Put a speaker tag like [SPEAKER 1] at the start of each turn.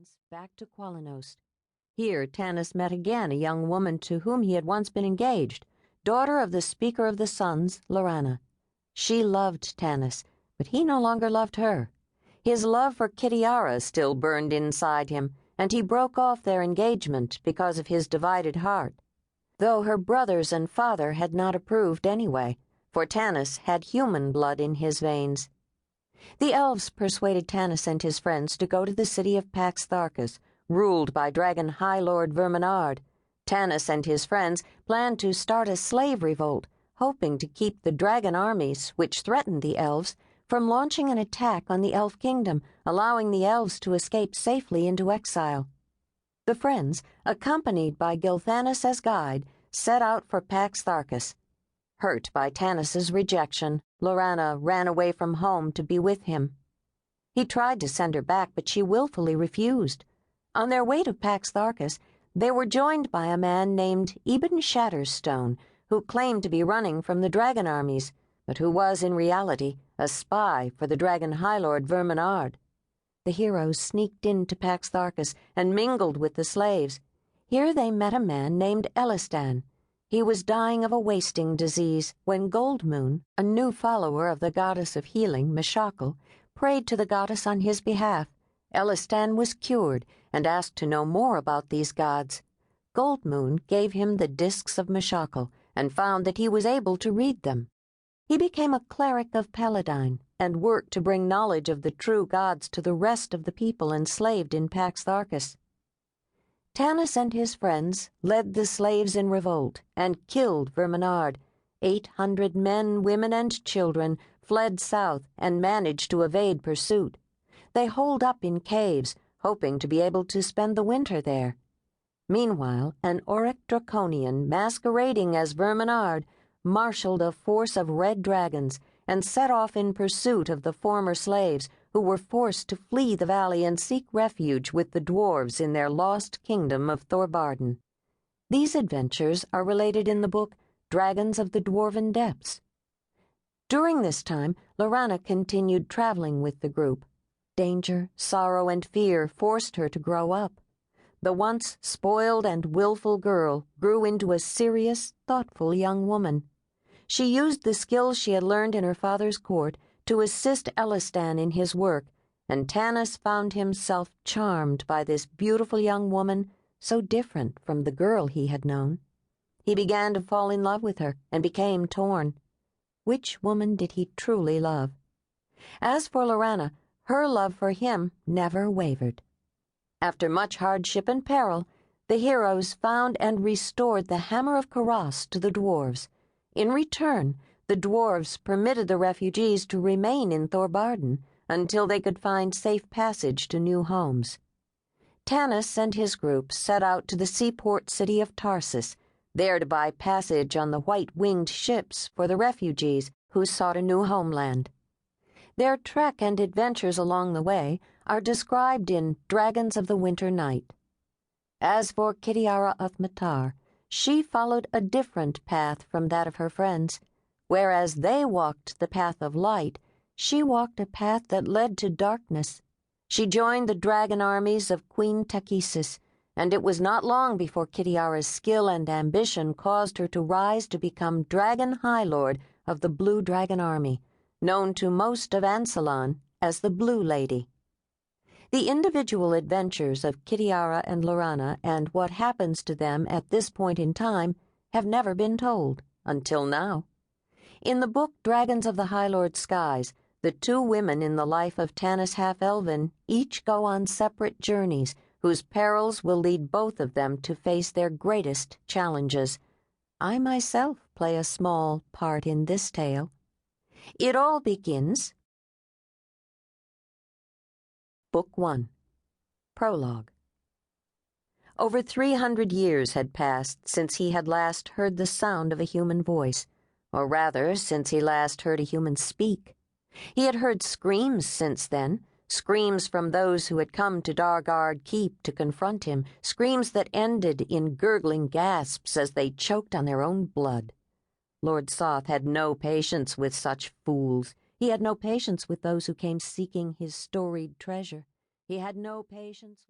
[SPEAKER 1] friends back to Qualinost. Here Tanis met again a young woman to whom he had once been engaged, daughter of the Speaker of the Suns, Laurana. She loved Tanis, but he no longer loved her. His love for Kitiara still burned inside him, and he broke off their engagement because of his divided heart. Though her brothers and father had not approved anyway, for Tanis had human blood in his veins. The elves persuaded Tanis and his friends to go to the city of Feal-Thas, ruled by dragon Highlord Verminaard. Tanis and his friends planned to start a slave revolt, hoping to keep the dragon armies, which threatened the elves, from launching an attack on the elf kingdom, allowing the elves to escape safely into exile. The friends, accompanied by Gilthanas as guide, set out for Feal-Thas. Hurt by Tanis's rejection, Laurana ran away from home to be with him. He tried to send her back, but she willfully refused. On their way to Feal-Thas, they were joined by a man named Eben Shatterstone, who claimed to be running from the dragon armies, but who was in reality a spy for the dragon Highlord Verminaard. The heroes sneaked into Feal-Thas and mingled with the slaves. Here they met a man named Elistan. He was dying of a wasting disease when Goldmoon, a new follower of the goddess of healing, Meshakal, prayed to the goddess on his behalf. Elistan was cured and asked to know more about these gods. Goldmoon gave him the discs of Meshakal and found that he was able to read them. He became a cleric of Paladine and worked to bring knowledge of the true gods to the rest of the people enslaved in Feal-Thas. Tanis and his friends led the slaves in revolt and killed Verminaard. 800 men, women, and children fled south and managed to evade pursuit. They holed up in caves, hoping to be able to spend the winter there. Meanwhile, an Auric Draconian masquerading as Verminaard marshaled a force of red dragons and set off in pursuit of the former slaves who were forced to flee the valley and seek refuge with the dwarves in their lost kingdom of Thorbarden. These adventures are related in the book Dragons of the Dwarven Depths. During this time, Laurana continued traveling with the group. Danger, sorrow, and fear forced her to grow up. The once spoiled and willful girl grew into a serious, thoughtful young woman. She used the skills she had learned in her father's court to assist Elistan in his work, and Tanis found himself charmed by this beautiful young woman, so different from the girl he had known. He began to fall in love with her and became torn. Which woman did he truly love? As for Laurana, her love for him never wavered. After much hardship and peril, the heroes found and restored the Hammer of Karas to the dwarves. In return, the dwarves permitted the refugees to remain in Thorbarden until they could find safe passage to new homes. Tanis and his group set out to the seaport city of Tarsis, there to buy passage on the white-winged ships for the refugees who sought a new homeland. Their trek and adventures along the way are described in Dragons of the Winter Night. As for Kitiara of Matar, she followed a different path from that of her friends. Whereas they walked the path of light, she walked a path that led to darkness. She joined the dragon armies of Queen Takhisis, and it was not long before Kitiara's skill and ambition caused her to rise to become Dragon Highlord of the Blue Dragon Army, known to most of Ansalon as the Blue Lady. The individual adventures of Kitiara and Laurana and what happens to them at this point in time have never been told, until now. In the book Dragons of the Highlord Skies, the two women in the life of Tanis Half-elven each go on separate journeys whose perils will lead both of them to face their greatest challenges. I myself play a small part in this tale. It all begins. Book 1. Prologue. Over 300 years had passed since he had last heard the sound of a human voice, or rather, since he last heard a human speak. He had heard screams since then, screams from those who had come to Dargaard Keep to confront him, screams that ended in gurgling gasps as they choked on their own blood. Lord Soth had no patience with such fools. He had no patience with those who came seeking his storied treasure. He had no patience with